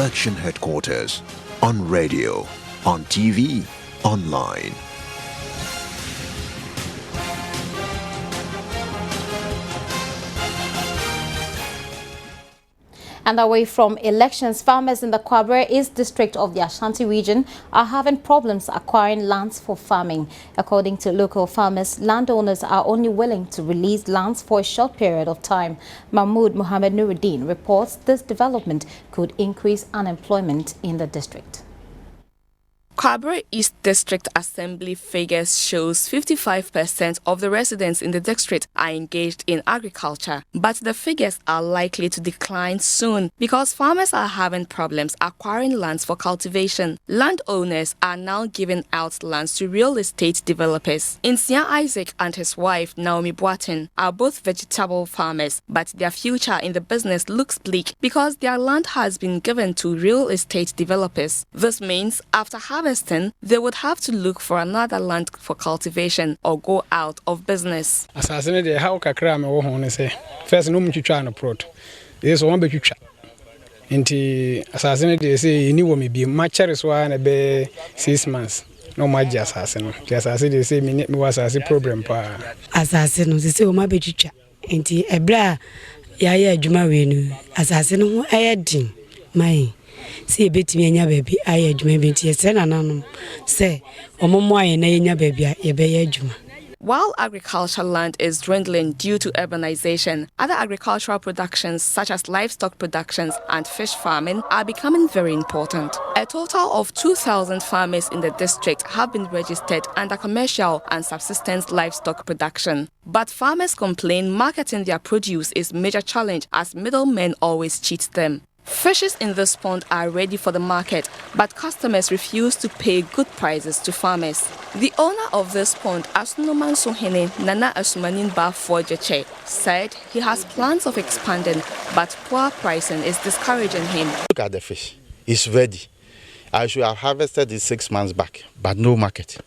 election headquarters, on radio, on TV, online. And away from elections, farmers in the Kwabre East district of the Ashanti region are having problems acquiring lands for farming. According to local farmers, landowners are only willing to release lands for a short period of time. Mahmoud Mohammed Nuruddin reports this development could increase unemployment in the district. Kwabre East District Assembly figures shows 55% of the residents in the district are engaged in agriculture, but the figures are likely to decline soon because farmers are having problems acquiring lands for cultivation. Landowners are now giving out lands to real estate developers. Insia Isaac and his wife Naomi Boatin are both vegetable farmers, but their future in the business looks bleak because their land has been given to real estate developers. This means after harvesting, they would have to look for another land for cultivation or go out of business. Asasene de how kakra me wo ho ne se first no mtwitwa no prot this one betwitwa nti asasene de say ni wo me bi machere so na be 6 months no maji asase no ti asase de say me was asase problem pa asase no say o ma betwitwa nti ebra ya ya adwuma we no asase no ho ayedin mai si betimi anya baabi aye adwuma benti yese nananom se omomo aye na yenya baabi ye be ye adwuma. While agricultural land is dwindling due to urbanization, other agricultural productions such as livestock productions and fish farming are becoming very important. A total of 2,000 farmers in the district have been registered under commercial and subsistence livestock production. But farmers complain marketing their produce is a major challenge as middlemen always cheat them. Fishes in this pond are ready for the market, but customers refuse to pay good prices to farmers. The owner of this pond, Asunoman Sohene Nana Asumanin Bafojeche, said he has plans of expanding, but poor pricing is discouraging him. Look at the fish; it's ready. I should have harvested it 6 months back, but no market.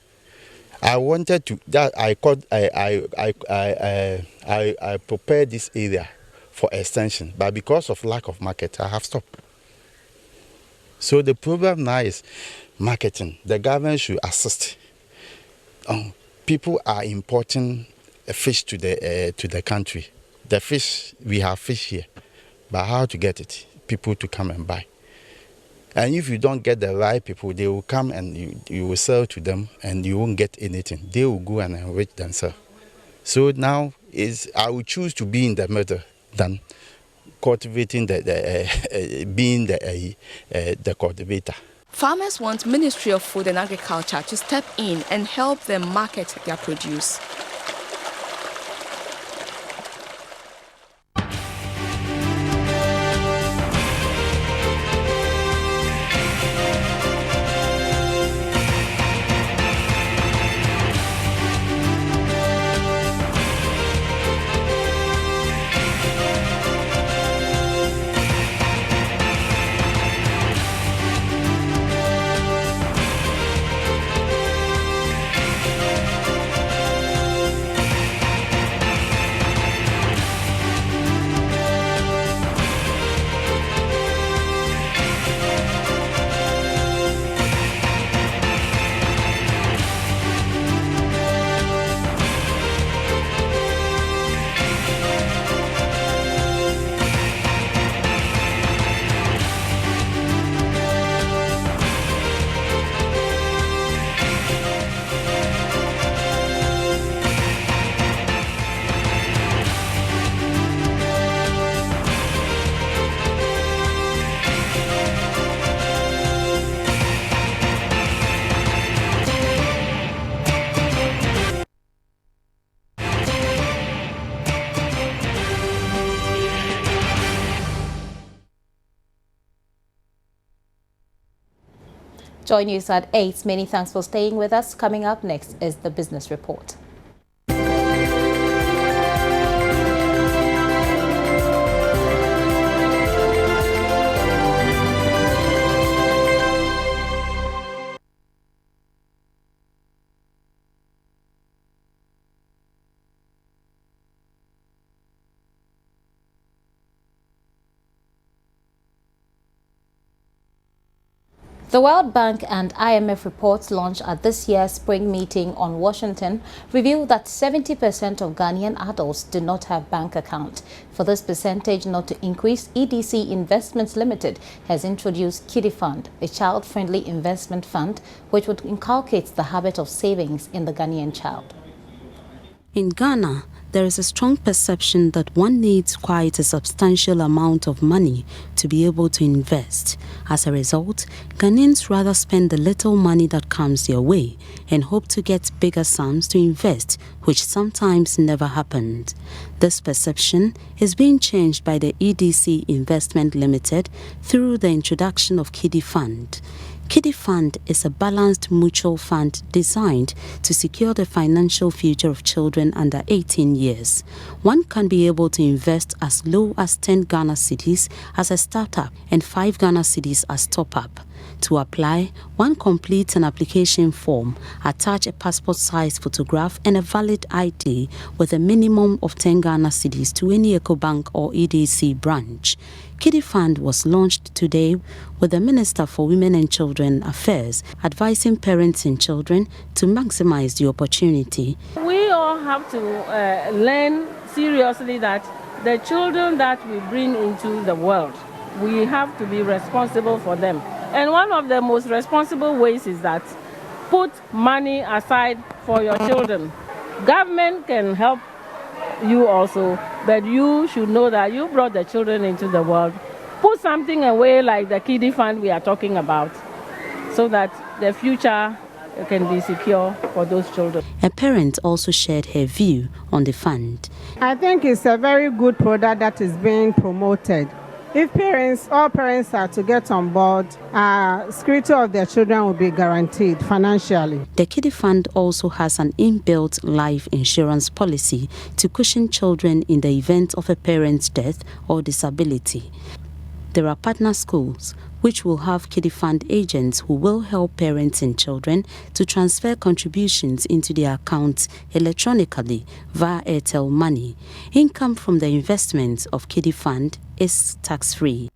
I wanted to that I prepared this area for extension, but because of lack of market, I have stopped. So the problem now is marketing. The government should assist. People are importing fish to the country. The fish, we have fish here, but how to get it? People to come and buy. And if you don't get the right people, they will come and you will sell to them, and you won't get anything. They will go and enrich themselves. So now I will choose to be in the middle than cultivating being the cultivator. Farmers want Ministry of Food and Agriculture to step in and help them market their produce. Join news at 8. Many thanks for staying with us. Coming up next is the Business Report. The World Bank and IMF reports launched at this year's spring meeting on Washington revealed that 70% of Ghanaian adults do not have bank account. For this percentage not to increase, EDC Investments Limited has introduced Kiddie Fund, a child-friendly investment fund which would inculcate the habit of savings in the Ghanaian child. In Ghana, there is a strong perception that one needs quite a substantial amount of money to be able to invest. As a result, Ghanaians rather spend the little money that comes their way and hope to get bigger sums to invest, which sometimes never happened. This perception is being changed by the EDC Investment Limited through the introduction of Kiddie Fund. Kiddie Fund is a balanced mutual fund designed to secure the financial future of children under 18 years. One can be able to invest as low as 10 Ghana cedis as a startup and 5 Ghana cedis as top-up. To apply, one completes an application form, attach a passport-sized photograph and a valid ID with a minimum of 10 Ghana cedis to any EcoBank or EDC branch. Kiddie Fund was launched today with the Minister for Women and Children Affairs advising parents and children to maximize the opportunity. We all have to learn seriously that the children that we bring into the world, we have to be responsible for them. And one of the most responsible ways is that put money aside for your children. Government can help you also, but you should know that you brought the children into the world. Put something away like the Kiddie Fund we are talking about so that the future can be secure for those children. A parent also shared her view on the fund. I think it's a very good product that is being promoted. If all parents are to get on board, security of their children will be guaranteed financially. The Kiddie Fund also has an inbuilt life insurance policy to cushion children in the event of a parent's death or disability. There are partner schools which will have Kiddie Fund agents who will help parents and children to transfer contributions into their accounts electronically via Airtel Money. Income from the investment of Kiddie Fund is tax-free.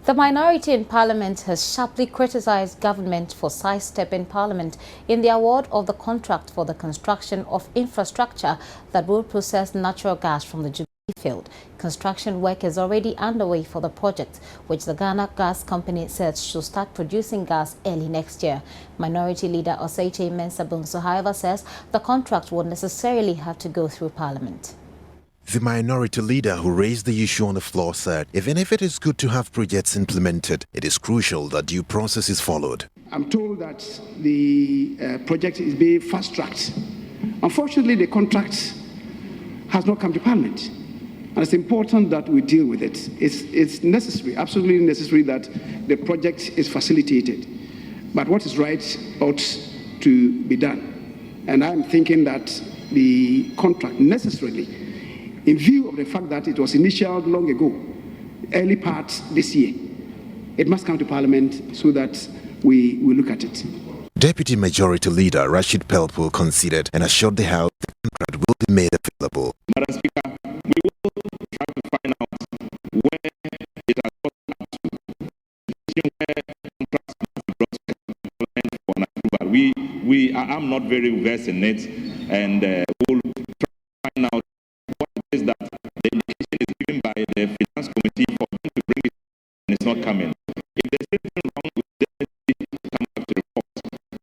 The minority in Parliament has sharply criticized government for sidestepping Parliament in the award of the contract for the construction of infrastructure that will process natural gas from the Jubilee field. Construction work is already underway for the project, which the Ghana Gas Company says should start producing gas early next year. Minority Leader Oseiche Mensah Bonsu, however, says the contract won't necessarily have to go through Parliament. The minority leader who raised the issue on the floor said, even if it is good to have projects implemented, it is crucial that due process is followed. I'm told that the project is being fast-tracked. Unfortunately, the contract has not come to Parliament. And it's important that we deal with it. It's necessary, absolutely necessary, that the project is facilitated. But what is right ought to be done. And I'm thinking that the contract necessarily, in view of the fact that it was initialed long ago, early part this year, it must come to Parliament so that we look at it. Deputy Majority Leader Rashid Pelpo conceded and assured the House the contract will be made available. Madam Speaker, we will try to find out where it has gotten up to, where contracts must be brought to Parliament for an approval. I'm not very versed in it, and we'll try to find out what it is that the indication is given by the Finance Committee for them to bring it, and it's not coming. If there's anything wrong with it, come back to report.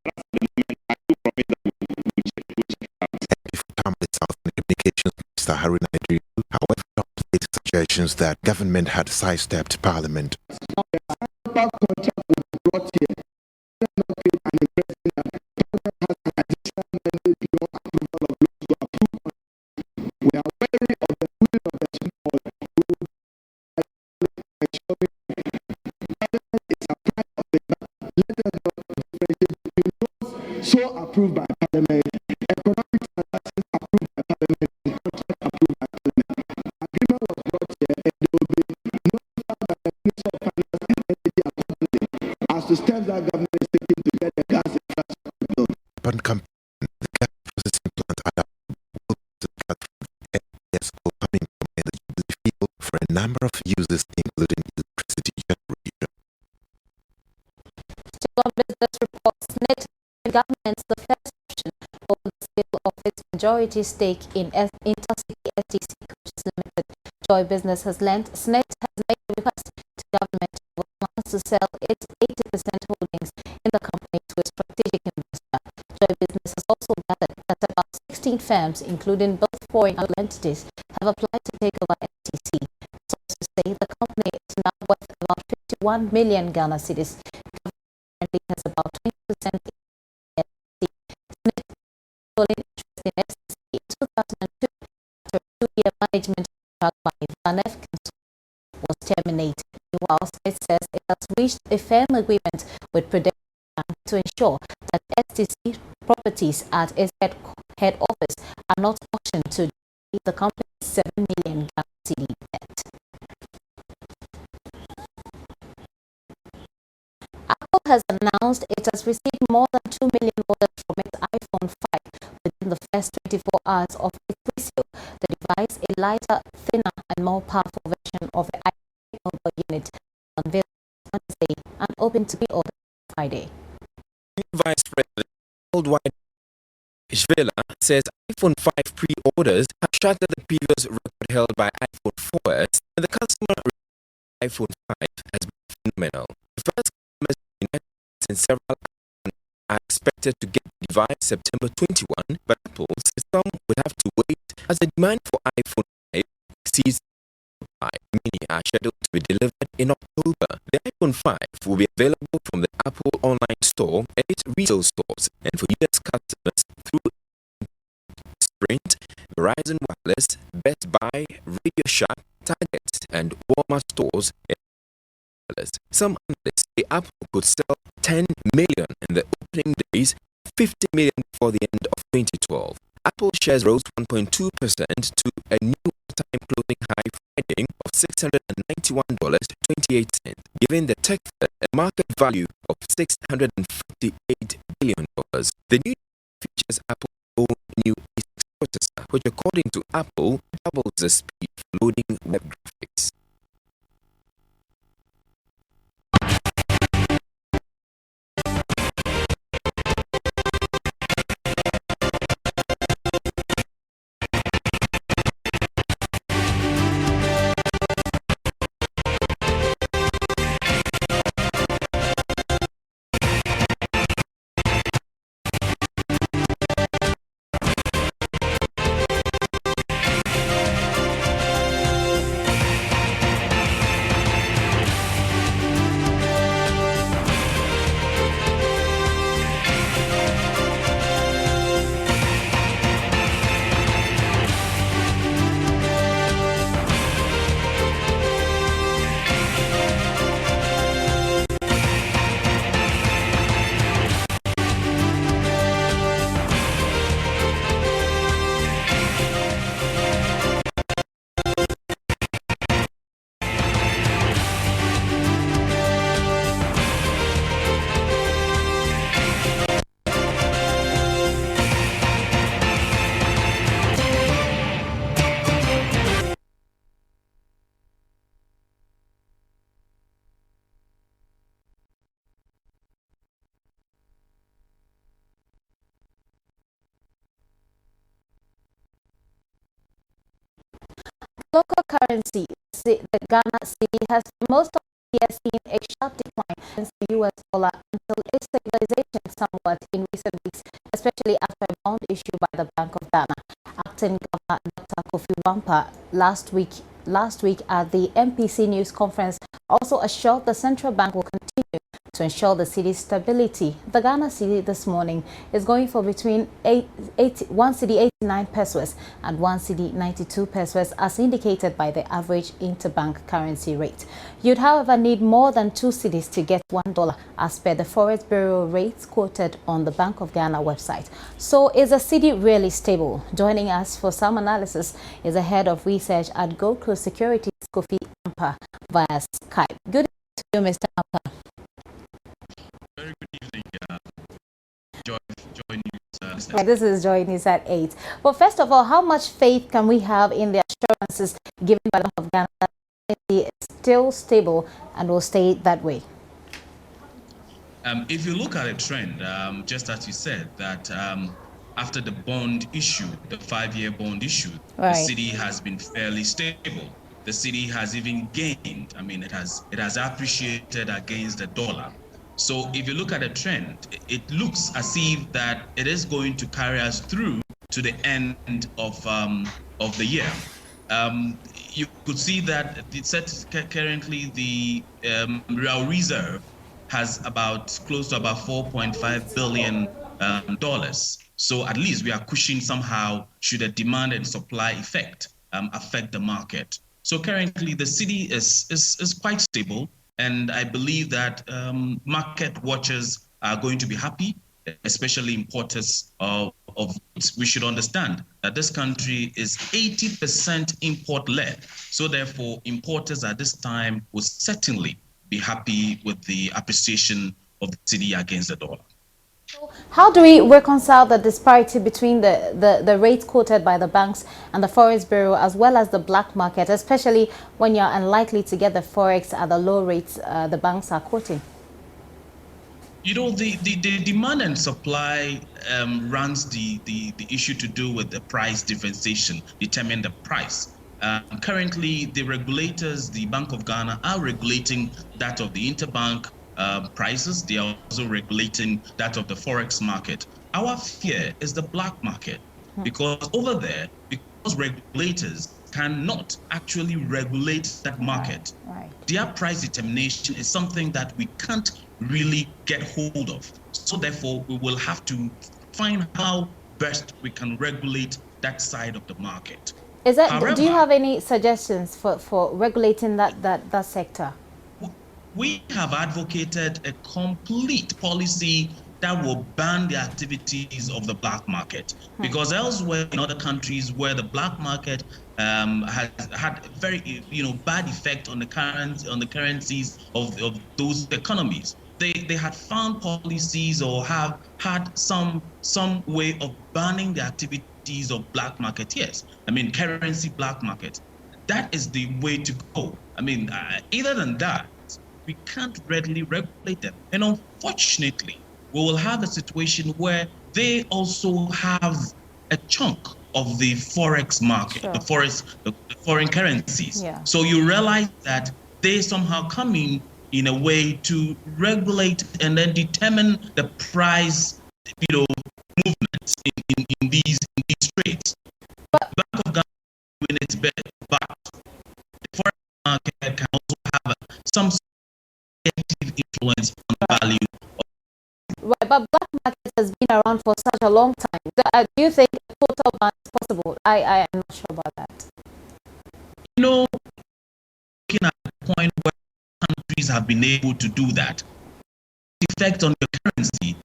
That's the moment I do promise that we'll check it out. Before Campbell South Communications Minister Harry Naidoo, however, played suggestions that government had sidestepped Parliament. So approved by Parliament, economic transactions approved by Parliament, and contract approved by Parliament. Agreement was brought here, and there will be notified by the Minister of Finance and Energy accordingly as to steps that government is taking to get the gas infrastructure built. Upon campaign, the gas processing plant at will cut gas coming from the Jubilee field for a number of uses, including electricity generation. this report, SNIT government the first option for the sale of its majority stake in Intercity STC Coaches Limited. Joy Business has learned SNIT has made a request to government who wants to sell its 80% holdings in the company to a strategic investor. Joy Business has also gathered that about 16 firms, including both foreign and local entities, have applied to take over STC. Sources say the company is now worth about 51 million Ghana cedis. Currently has about 20% in STC. Smith sold interest in STC in 2002 after a 2-year management contract by Vanef was terminated. Meanwhile, Smith says it has reached a firm agreement with Prudential Bank to ensure that STC properties at its head office are not auctioned to the company's 7 million Ghana cedi debt. Apple has announced it has received more than 2 million orders from its iPhone 5 within the first 24 hours of its resale. The device, a lighter, thinner, and more powerful version of the iPhone mobile unit, unveiled Wednesday and open to be ordered Friday. Vice President Worldwide Ishvela says iPhone 5 pre-orders have shattered the previous record held by iPhone 4S, and the customer iPhone 5 has been phenomenal. The first customers in the United States and several are expected to get the device September 21, but Apple says some would have to wait as the demand for iPhone 5 exceeds supply. Many are scheduled to be delivered in October. The iPhone 5 will be available from the Apple online store and its retail stores, and for US customers through Sprint, Verizon Wireless, Best Buy, Radio Shack, Target, and Walmart stores. Some analysts say Apple could sell 10 million in the opening days, 50 million before the end of 2012. Apple shares rose 1.2% to a new all-time closing high Friday of $691.28, giving the tech firm a market value of $658 billion. The new features Apple's own new A6 processor, which according to Apple doubles the speed of loading web graphics. Local currency, the Ghana cedi, has most of the year seen a sharp decline against the US dollar until its stabilization somewhat in recent weeks, especially after a bond issue by the Bank of Ghana. Acting Governor Dr. Kofi Wampa last week at the MPC News Conference also assured the central bank will continue to ensure the cedi's stability. The Ghana cedi this morning is going for between 1 cedi 89 pesos and 1 cedi 92 pesos as indicated by the average interbank currency rate. You'd however need more than 2 cedis to get $1 as per the Forex Bureau rates quoted on the Bank of Ghana website. So is the cedi really stable? Joining us for some analysis is the head of research at Gold Coast Securities, Kofi Wampa, via Skype. Good evening to you, Mr. Wampa. Very good evening, Joy News. This is Joy News at 8. Well, first of all, how much faith can we have in the assurances given by the Bank of Ghana that it is still stable and will stay that way? If you look at a trend, just as you said, that after the bond issue, the 5-year bond issue, the city has been fairly stable. The city has even gained. I mean, it has appreciated against the dollar. So if you look at a trend, it looks as if that it is going to carry us through to the end of the year. You could see that currently the Real Reserve has close to about $4.5 billion. So at least we are cushioning somehow should a demand and supply effect affect the market. So currently the city is quite stable, and I believe that market watchers are going to be happy, especially importers of goods. We should understand that this country is 80% import-led. So therefore, importers at this time will certainly be happy with the appreciation of the city against the dollar. How do we reconcile the disparity between the rates quoted by the banks and the Forex Bureau, as well as the black market, especially when you're unlikely to get the Forex at the low rates the banks are quoting? You know, the demand and supply runs the issue to do with the price differentiation, determine the price. Currently, the regulators, the Bank of Ghana, are regulating that of the interbank prices. They are also regulating that of the Forex market. Our fear is the black market, because over there, because regulators cannot actually regulate that market, their price determination is something that we can't really get hold of. So therefore, we will have to find how best we can regulate that side of the market. However, do you have any suggestions for regulating that sector? We have advocated a complete policy that will ban the activities of the black market, because elsewhere in other countries where the black market has had very bad effect on the currencies of those economies, they had found policies or have had some way of banning the activities of black marketeers. I mean, currency black market. That is the way to go. I mean, other than that, we can't readily regulate them. And unfortunately, we will have a situation where they also have a chunk of the Forex market, the foreign currencies. So you realize that they somehow come in a way to regulate and then determine the price, movements in these trades. But Bank of Ghana is doing its best, but the foreign market can also have some influence on the value. Right, but black market has been around for such a long time. Do you think a total ban is possible? I am not sure about that. Looking at the point where countries have been able to do that, the effect on the currency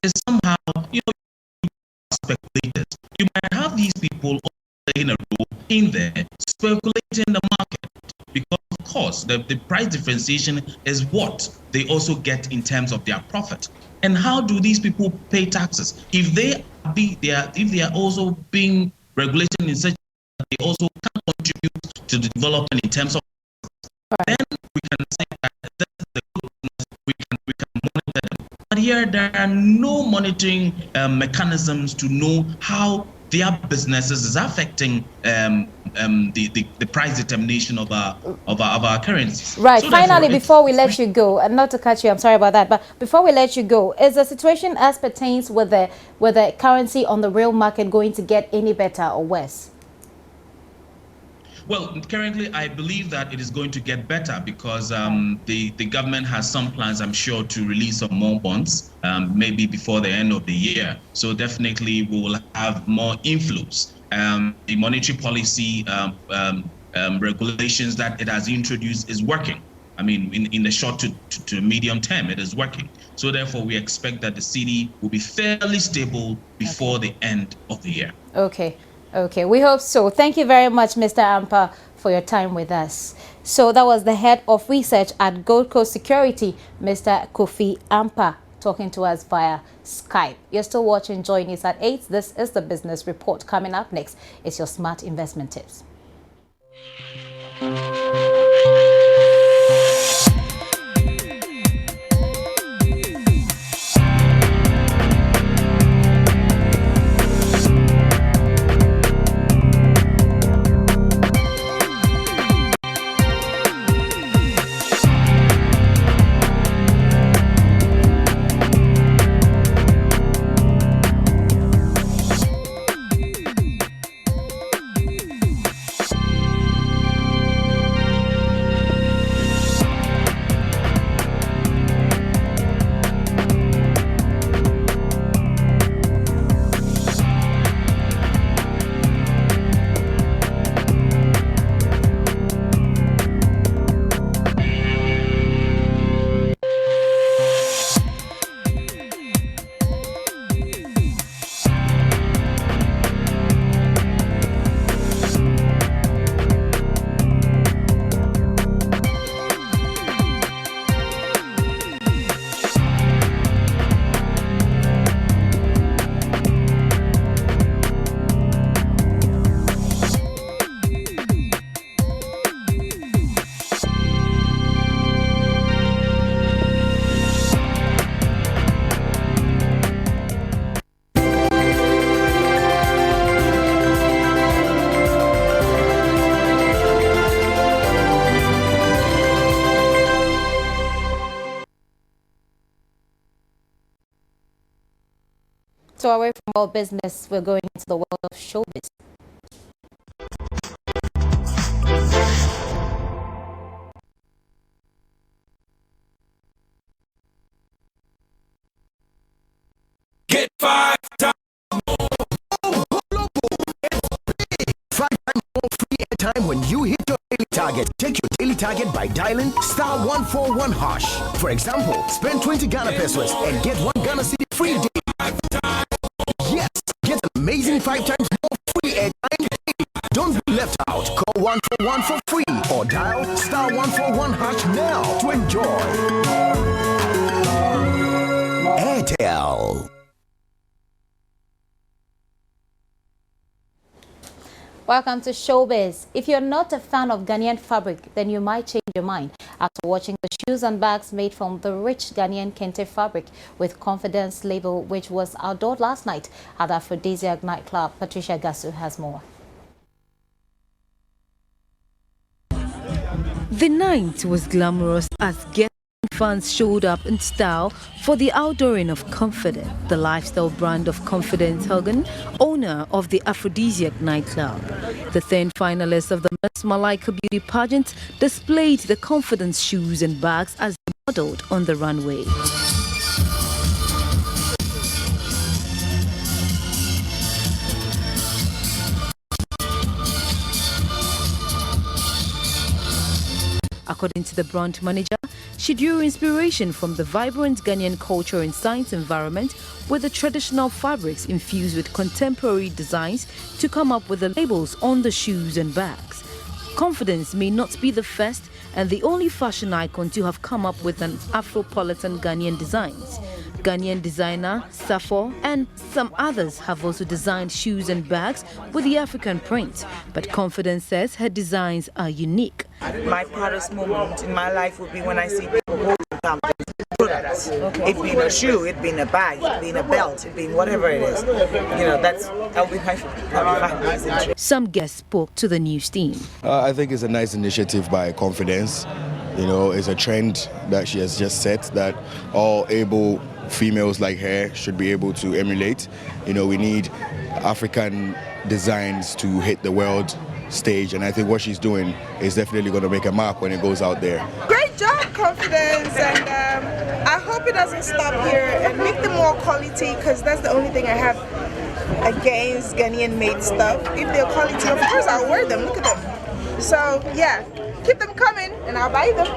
is somehow, speculators. You might have these people playing a role in there, speculating the market, because of course the price differentiation is what they also get in terms of their profit. And how do these people pay taxes if they are also being regulated in such that they also can contribute to the development in terms of then we can say that that's the good, we can monitor them. But here there are no monitoring mechanisms to know how their businesses is affecting the price determination of our currencies. Right. So finally, before we let you go, and not to cut you, I'm sorry about that, but before we let you go, is the situation as pertains with the currency on the real market going to get any better or worse? Well, currently, I believe that it is going to get better because the government has some plans, I'm sure, to release some more bonds, maybe before the end of the year. So definitely, we will have more inflows. The monetary policy regulations that it has introduced is working. I mean, in the short to medium term, it is working. So therefore, we expect that the city will be fairly stable before the end of the year. Okay, we hope so. Thank you very much, Mr. Ampah, for your time with us. So that was the head of research at Gold Coast Security, Mr. Kofi Ampah, talking to us via Skype. You're still watching Joy News at 8. This is the Business Report. Coming up next is your smart investment tips. So away from all business, we're going into the world of showbiz. Get 5 times more. 5 times more free airtime when you hit your daily target. Take your daily target by dialing *141#. For example, spend 20 Ghana pesos and get 1 Ghana cedi free daily. Yes, get an amazing 5 times more free airtime daily. Don't be left out. Call 141 for free or dial *141# now to enjoy. Airtel. Welcome to Showbiz. If you're not a fan of Ghanaian fabric, then you might change your mind after watching the shoes and bags made from the rich Ghanaian Kente fabric with Confidence label, which was outdoored last night at the Aphrodisiac nightclub. Patricia Gasu has more. The night was glamorous as guests and fans showed up in style for the outdooring of Confidence, the lifestyle brand of Confidence Hogan, owner of the Aphrodisiac nightclub. The 10 finalists of the Miss Malaika Beauty pageant displayed the Confidence shoes and bags as they modeled on the runway. According to the brand manager, she drew inspiration from the vibrant Ghanaian culture and science environment with the traditional fabrics infused with contemporary designs to come up with the labels on the shoes and bags. Confidence may not be the first and the only fashion icon to have come up with an Afropolitan Ghanaian designs. Ghanaian designer Safo and some others have also designed shoes and bags with the African print, but Confidence says her designs are unique. My proudest moment in my life would be when I see people holding products. Okay. It being a shoe, it being a bag, it being a belt, it being whatever it is. You know, that'll be my Some guests spoke to the news team. I think it's a nice initiative by Confidence. You know, it's a trend that she has just set that all able females like her should be able to emulate. You know, we need African designs to hit the world stage, and I think what she's doing is definitely going to make a mark when it goes out there. Great job, Confidence, and I hope it doesn't stop here and make them more quality, because that's the only thing I have against Ghanaian made stuff. If they're quality, of course I'll wear them. Look at them. So yeah, keep them coming and I'll buy them.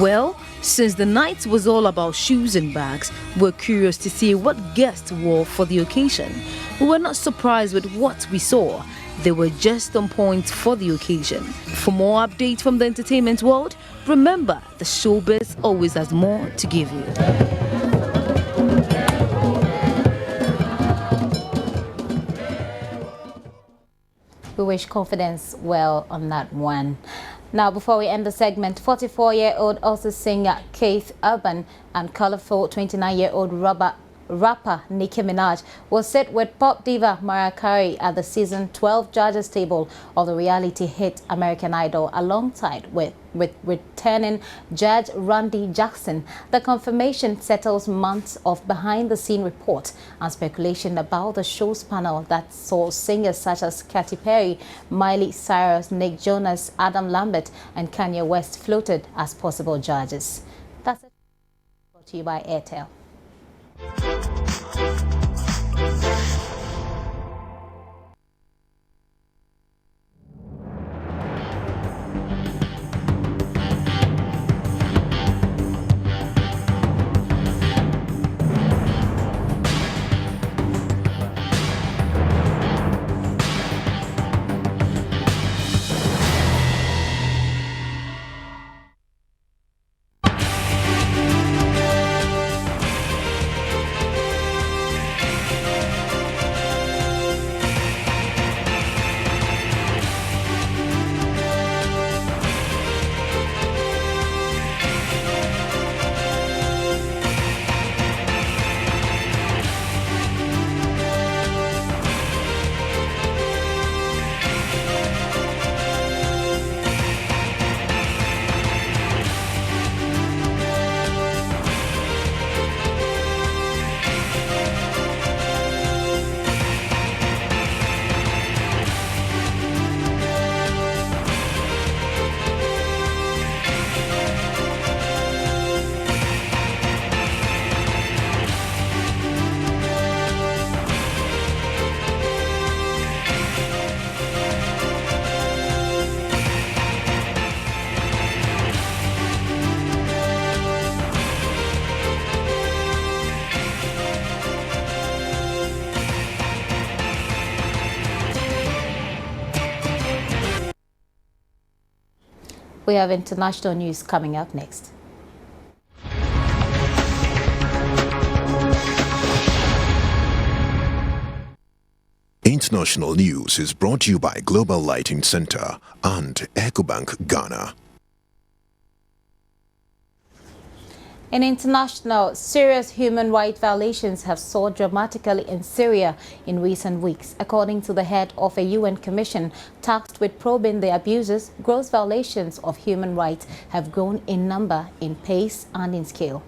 Well, since the night was all about shoes and bags, we're curious to see what guests wore for the occasion. We were not surprised with what we saw. They were just on point for the occasion. For more updates from the entertainment world, remember the showbiz always has more to give you. We wish Confidence well on that one. Now, before we end the segment, 44-year-old also singer Keith Urban and colorful 29-year-old rapper Nicki Minaj will sit with pop diva Mariah Carey at the season 12 judges table of the reality hit American Idol, alongside with returning Judge Randy Jackson. The confirmation settles months of behind-the-scene report and speculation about the show's panel that saw singers such as Katy Perry, Miley Cyrus, Nick Jonas, Adam Lambert, and Kanye West floated as possible judges. That's it. Brought to you by Airtel. We have international news coming up next. International news is brought to you by Global Lighting Center and Ecobank Ghana. In international, serious human rights violations have soared dramatically in Syria in recent weeks. According to the head of a UN commission tasked with probing the abuses, gross violations of human rights have grown in number, in pace and in scale.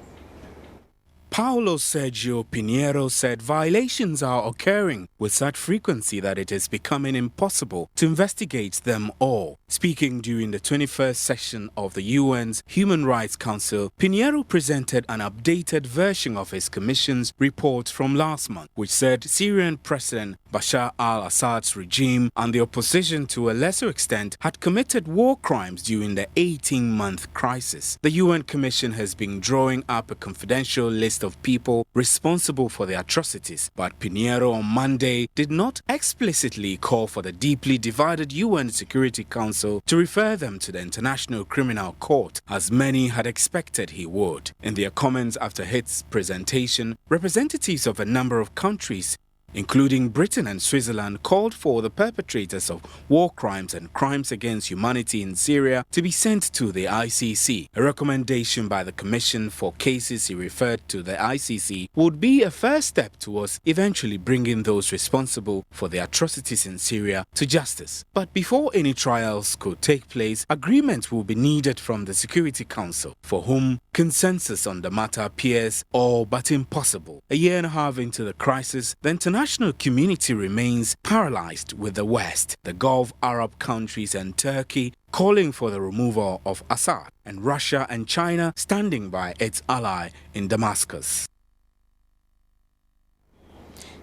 Paulo Sergio Pinheiro said violations are occurring with such frequency that it is becoming impossible to investigate them all. Speaking during the 21st session of the UN's Human Rights Council, Pinheiro presented an updated version of his commission's report from last month, which said Syrian President Bashar al-Assad's regime and the opposition to a lesser extent had committed war crimes during the 18-month crisis. The UN Commission has been drawing up a confidential list of people responsible for the atrocities, but Pinheiro on Monday did not explicitly call for the deeply divided UN Security Council to refer them to the International Criminal Court, as many had expected he would. In their comments after his presentation, representatives of a number of countries, including Britain and Switzerland, called for the perpetrators of war crimes and crimes against humanity in Syria to be sent to the ICC. A recommendation by the Commission for cases he referred to the ICC would be a first step towards eventually bringing those responsible for the atrocities in Syria to justice. But before any trials could take place, agreement will be needed from the Security Council, for whom consensus on the matter appears all but impossible. A year and a half into the crisis, the international community remains paralyzed, with the West, the Gulf Arab countries and Turkey calling for the removal of Assad, and Russia and China standing by its ally in Damascus.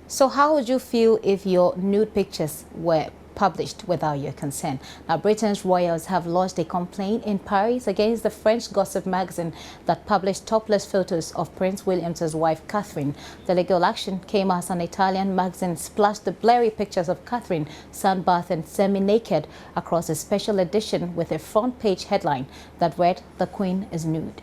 So how would you feel if your nude pictures were published without your consent? Now, Britain's royals have lodged a complaint in Paris against the French gossip magazine that published topless photos of Prince William's wife, Catherine. The legal action came as an Italian magazine splashed the blurry pictures of Catherine sunbathed and semi-naked across a special edition with a front-page headline that read, "The Queen is nude."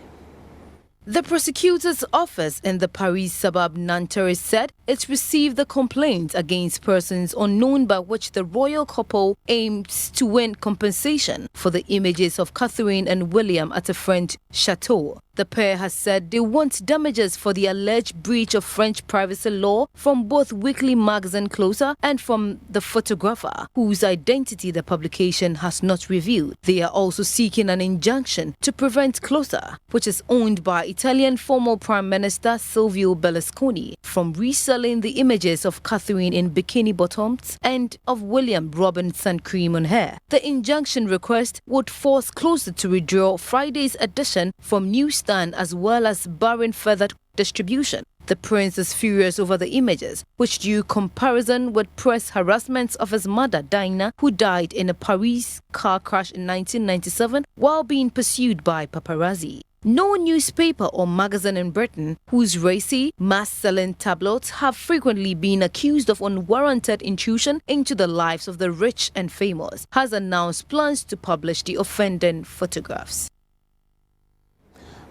The prosecutor's office in the Paris suburb Nanterre said it received the complaint against persons unknown, by which the royal couple aims to win compensation for the images of Catherine and William at a French chateau. The pair has said they want damages for the alleged breach of French privacy law from both weekly magazine Closer and from the photographer, whose identity the publication has not revealed. They are also seeking an injunction to prevent Closer, which is owned by Italian former Prime Minister Silvio Berlusconi, from reselling the images of Catherine in bikini bottoms and of William rubbing sun cream on hair. The injunction request would force Closer to withdraw Friday's edition from newsstand, as well as barring further distribution. The prince is furious over the images, which drew comparison with press harassments of his mother, Diana, who died in a Paris car crash in 1997 while being pursued by paparazzi. No newspaper or magazine in Britain whose racy, mass-selling tabloids have frequently been accused of unwarranted intrusion into the lives of the rich and famous has announced plans to publish the offending photographs.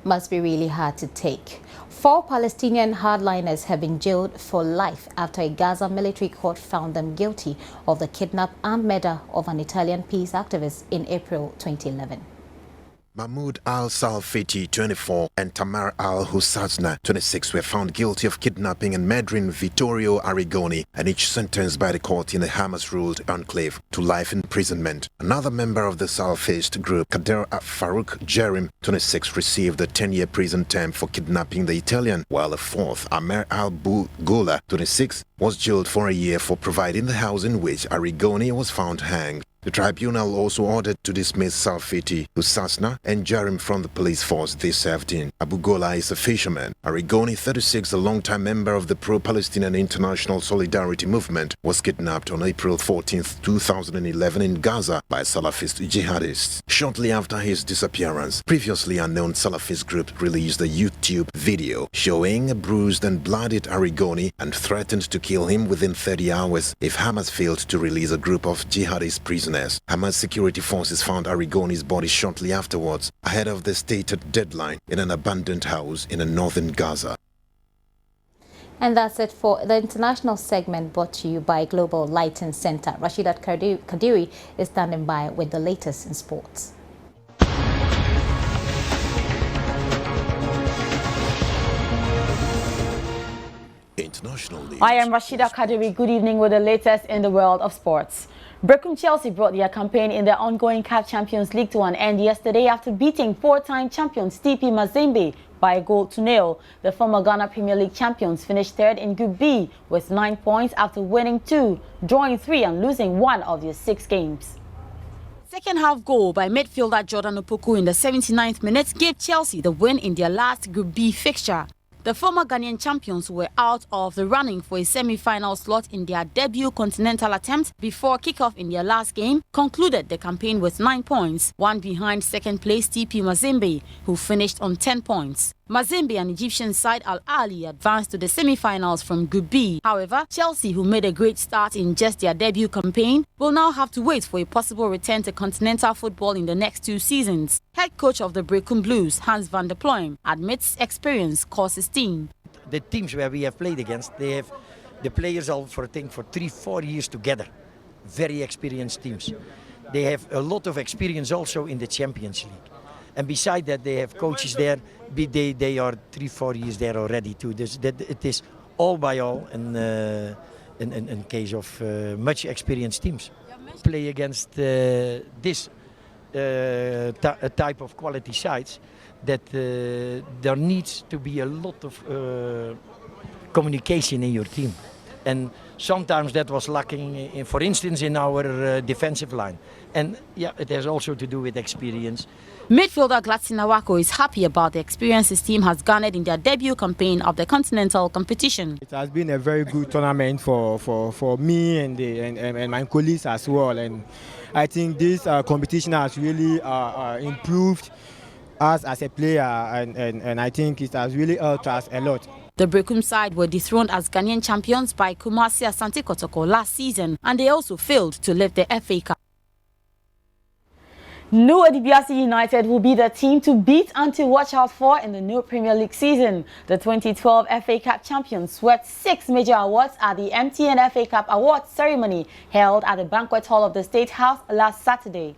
Must be really hard to take. 4 Palestinian hardliners have been jailed for life after a Gaza military court found them guilty of the kidnap and murder of an Italian peace activist in April 2011. Mahmoud al-Salfiti, 24, and Tamar al-Hussasna, 26, were found guilty of kidnapping and murdering Vittorio Arrigoni, and each sentenced by the court in the Hamas-ruled enclave to life imprisonment. Another member of the Salafist group, Kader Farouk Jerim, 26, received a 10-year prison term for kidnapping the Italian, while a fourth, Amer al-Bugula, 26, was jailed for a year for providing the house in which Arrigoni was found hanged. The tribunal also ordered to dismiss Salfiti, Hussasna, and Jarim from the police force they served in. Abugola is a fisherman. Arrigoni, 36, a longtime member of the pro-Palestinian International Solidarity Movement, was kidnapped on April 14, 2011 in Gaza by Salafist jihadists. Shortly after his disappearance, previously unknown Salafist group released a YouTube video showing a bruised and bloodied Arrigoni and threatened to kill kill him within 30 hours if Hamas failed to release a group of jihadist prisoners. Hamas security forces found Arrigoni's body shortly afterwards, ahead of the stated deadline, in an abandoned house in northern Gaza. And that's it for the international segment, brought to you by Global Lighting Center. Rashidat Kadiri is standing by with the latest in sports. International news. I am Rashida Kadiri. Good evening with the latest in the world of sports. Brecum Chelsea brought their campaign in their ongoing CAF Champions League to an end yesterday after beating four-time champions TP Mazembe by a goal to nil. The former Ghana Premier League champions finished third in Group B with 9 points after winning 2, drawing 3 and losing 1 of their 6 games. Second half goal by midfielder Jordan Opoku in the 79th minute gave Chelsea the win in their last Group B fixture. The former Ghanaian champions were out of the running for a semi-final slot in their debut continental attempt before kick-off in their last game, concluded the campaign with 9 points, one behind second place TP Mazembe, who finished on 10 points. Mazembe and Egyptian side Al Ahly advanced to the semi-finals from Group B. However, Chelsea, who made a great start in just their debut campaign, will now have to wait for a possible return to continental football in the next 2 seasons. Head coach of the Brecum Blues, Hans van der Ploem, admits experience causes team. The teams where we have played against, they have the players all for 3-4 years together. Very experienced teams. They have a lot of experience also in the Champions League. And beside that, they have coaches there. They are 3-4 years there already too. It is all by all in case of much experienced teams. Play against this type of quality sides, that there needs to be a lot of communication in your team. And sometimes that was lacking, for instance, in our defensive line. And yeah, it has also to do with experience. Midfielder Gladson Awako is happy about the experience his team has garnered in their debut campaign of the continental competition. It has been a very good tournament for me and my colleagues as well. And I think this competition has really improved us as a player, and I think it has really helped us a lot. The Brecum side were dethroned as Ghanaian champions by Kumasi Asante Kotoko last season, and they also failed to lift the FA Cup. New Adibiasi United will be the team to beat and to watch out for in the new Premier League season. The 2012 FA Cup champions swept 6 major awards at the MTN FA Cup Awards ceremony held at the Banquet Hall of the State House last Saturday.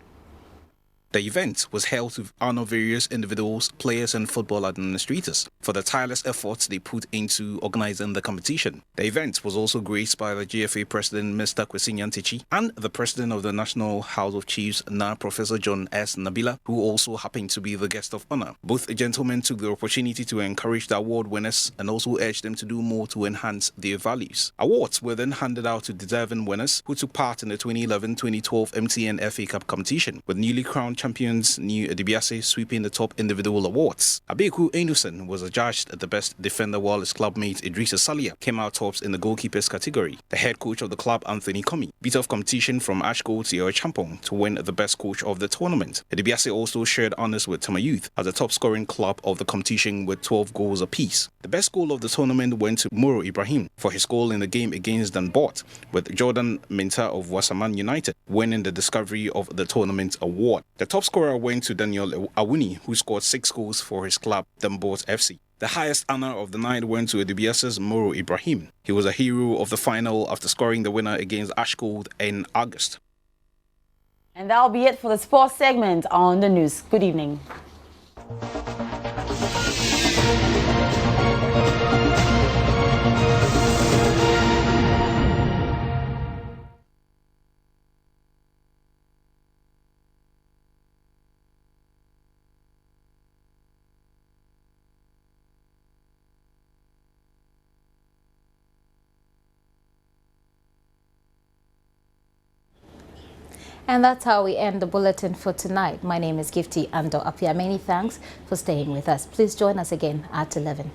The event was held to honor various individuals, players and football administrators for the tireless efforts they put into organizing the competition. The event was also graced by the GFA President Mr. Kwesi Nyantakyi and the President of the National House of Chiefs, now Professor John S. Nabila, who also happened to be the guest of honor. Both gentlemen took the opportunity to encourage the award winners and also urged them to do more to enhance their values. Awards were then handed out to deserving winners who took part in the 2011-2012 MTN FA Cup competition, with newly crowned champions New Adibiasi sweeping the top individual awards. Abeku Enusen was adjudged the best defender, while his clubmate Idrissa Salia came out tops in the goalkeepers category. The head coach of the club, Anthony Komi, beat off competition from Ashko Tio Champong to win the best coach of the tournament. Adibiasi also shared honours with Tama Youth as the top scoring club of the competition with 12 goals apiece. The best goal of the tournament went to Moro Ibrahim for his goal in the game against Danbot, with Jordan Minta of Wasaman United winning the Discovery of the Tournament award. The top scorer went to Daniel Awuni, who scored 6 goals for his club, Danbot FC. The highest honour of the night went to Adibiasi's Moro Ibrahim. He was a hero of the final after scoring the winner against Ashgold in August. And that'll be it for the sports segment on the news. Good evening. And that's how we end the bulletin for tonight. My name is Gifty Ando Apia. Many thanks for staying with us. Please join us again at 11.